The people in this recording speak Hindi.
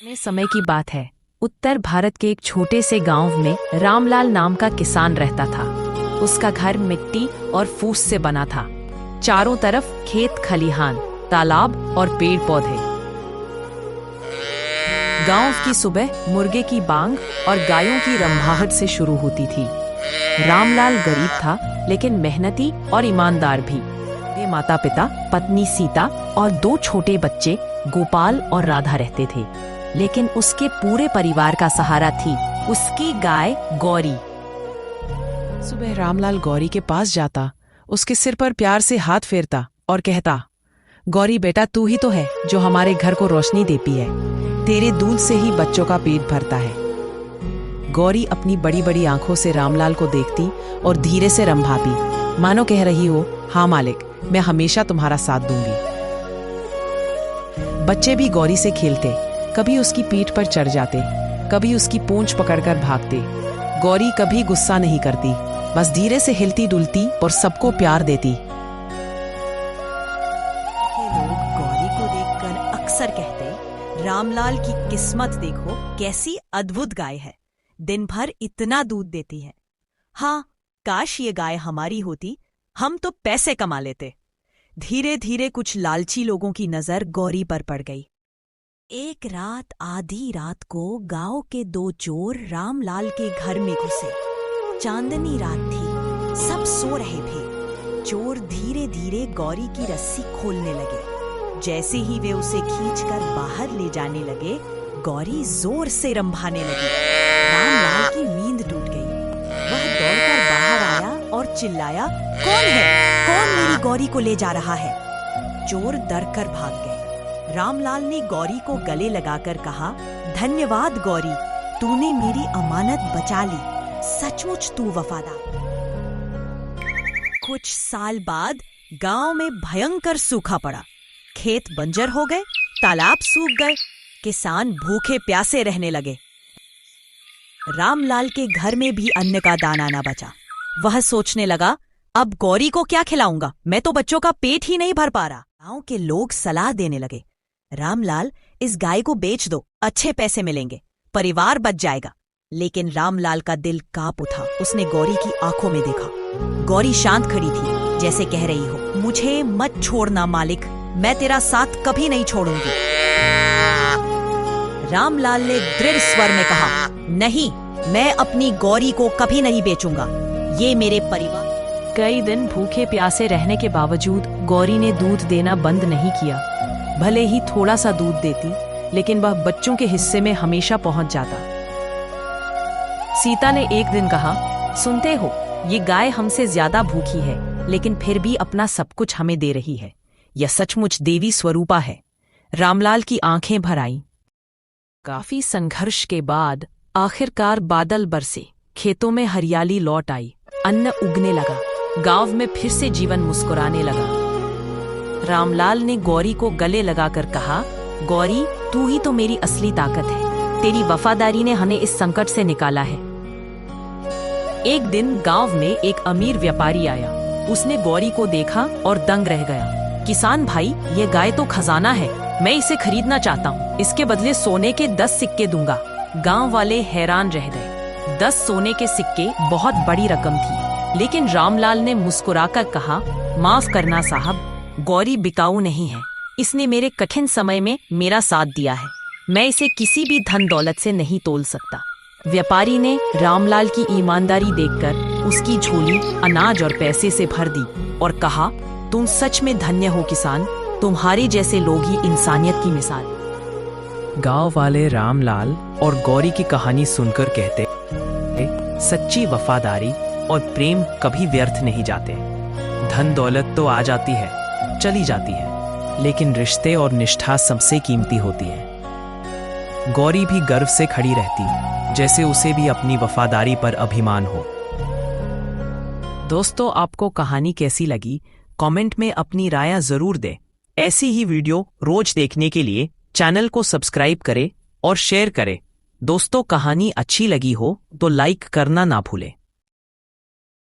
पुराने समय की बात है। उत्तर भारत के एक छोटे से गांव में रामलाल नाम का किसान रहता था। उसका घर मिट्टी और फूस से बना था। चारों तरफ खेत खलिहान, तालाब और पेड़ पौधे। गांव की सुबह मुर्गे की बांग और गायों की रंभाहट से शुरू होती थी। रामलाल गरीब था, लेकिन मेहनती और ईमानदार भी। उसके माता पिता, पत्नी सीता और 2 छोटे बच्चे गोपाल और राधा रहते थे। लेकिन उसके पूरे परिवार का सहारा थी उसकी गाय गौरी। सुबह रामलाल गौरी के पास जाता, उसके सिर पर प्यार से हाथ फेरता और कहता, गौरी बेटा, तू ही तो है जो हमारे घर को रोशनी देती है। तेरे दूध से ही बच्चों का पेट भरता है। गौरी अपनी बड़ी बड़ी आंखों से रामलाल को देखती और धीरे से रंभाती, मानो कह रही हो, हाँ मालिक, मैं हमेशा तुम्हारा साथ दूंगी। बच्चे भी गौरी से खेलते, कभी उसकी पीठ पर चढ़ जाते, कभी उसकी पूंछ पकड़कर भागते। गौरी कभी गुस्सा नहीं करती, बस धीरे से हिलती डुलती और सबको प्यार देती। लोग गौरी को देखकर अक्सर कहते, रामलाल की किस्मत देखो, कैसी अद्भुत गाय है, दिन भर इतना दूध देती है। हाँ, काश ये गाय हमारी होती, हम तो पैसे कमा लेते। धीरे धीरे कुछ लालची लोगों की नजर गौरी पर पड़ गई। एक रात आधी रात को गांव के 2 चोर रामलाल के घर में घुसे। चांदनी रात थी, सब सो रहे थे। चोर धीरे धीरे गौरी की रस्सी खोलने लगे। जैसे ही वे उसे खींचकर बाहर ले जाने लगे, गौरी जोर से रंभाने लगी। रामलाल की नींद टूट गई। वह दौड़कर बाहर आया और चिल्लाया, कौन है? कौन मेरी गौरी को ले जा रहा है? चोर डरकर भाग गए। रामलाल ने गौरी को गले लगाकर कहा, धन्यवाद गौरी, तूने मेरी अमानत बचा ली। सचमुच तू वफादार। कुछ साल बाद गांव में भयंकर सूखा पड़ा। खेत बंजर हो गए, तालाब सूख गए, किसान भूखे प्यासे रहने लगे। रामलाल के घर में भी अन्न का दाना न बचा। वह सोचने लगा, अब गौरी को क्या खिलाऊंगा? मैं तो बच्चों का पेट ही नहीं भर पा रहा। गांव के लोग सलाह देने लगे, रामलाल, इस गाय को बेच दो, अच्छे पैसे मिलेंगे, परिवार बच जाएगा। लेकिन रामलाल का दिल कांप उठा। उसने गौरी की आंखों में देखा। गौरी शांत खड़ी थी, जैसे कह रही हो, मुझे मत छोड़ना मालिक, मैं तेरा साथ कभी नहीं छोड़ूंगी। रामलाल ने दृढ़ स्वर में कहा, नहीं, मैं अपनी गौरी को कभी नहीं बेचूंगा। ये मेरे परिवार। कई दिन भूखे प्यासे रहने के बावजूद गौरी ने दूध देना बंद नहीं किया। भले ही थोड़ा सा दूध देती, लेकिन वह बच्चों के हिस्से में हमेशा पहुंच जाता। सीता ने एक दिन कहा, सुनते हो, ये गाय हमसे ज्यादा भूखी है, लेकिन फिर भी अपना सब कुछ हमें दे रही है। यह सचमुच देवी स्वरूपा है। रामलाल की आंखें भर आईं। काफी संघर्ष के बाद आखिरकार बादल बरसे, खेतों में हरियाली लौट आई, अन्न उगने लगा, गांव में फिर से जीवन मुस्कुराने लगा। रामलाल ने गौरी को गले लगाकर कहा, गौरी, तू ही तो मेरी असली ताकत है। तेरी वफादारी ने हमें इस संकट से निकाला है। एक दिन गांव में एक अमीर व्यापारी आया। उसने गौरी को देखा और दंग रह गया। किसान भाई, ये गाय तो खजाना है, मैं इसे खरीदना चाहता हूँ। इसके बदले सोने के 10 सिक्के दूंगा। गांव वाले हैरान रह गए। 10 सोने के सिक्के बहुत बड़ी रकम थी, लेकिन रामलाल ने मुस्कुराकर कहा, माफ करना साहब, गौरी बिकाऊ नहीं है। इसने मेरे कठिन समय में मेरा साथ दिया है। मैं इसे किसी भी धन दौलत से नहीं तोल सकता। व्यापारी ने रामलाल की ईमानदारी देखकर उसकी झोली अनाज और पैसे से भर दी और कहा, तुम सच में धन्य हो किसान, तुम्हारे जैसे लोग ही इंसानियत की मिसाल। गांव वाले रामलाल और गौरी की कहानी सुनकर कहते, सच्ची वफादारी और प्रेम कभी व्यर्थ नहीं जाते। धन दौलत तो आ जाती है, चली जाती है, लेकिन रिश्ते और निष्ठा सबसे कीमती होती है। गौरी भी गर्व से खड़ी रहती, जैसे उसे भी अपनी वफादारी पर अभिमान हो। दोस्तों, आपको कहानी कैसी लगी? कमेंट में अपनी राय जरूर दें। ऐसी ही वीडियो रोज देखने के लिए चैनल को सब्सक्राइब करें और शेयर करें। दोस्तों, कहानी अच्छी लगी हो तो लाइक करना ना भूलें।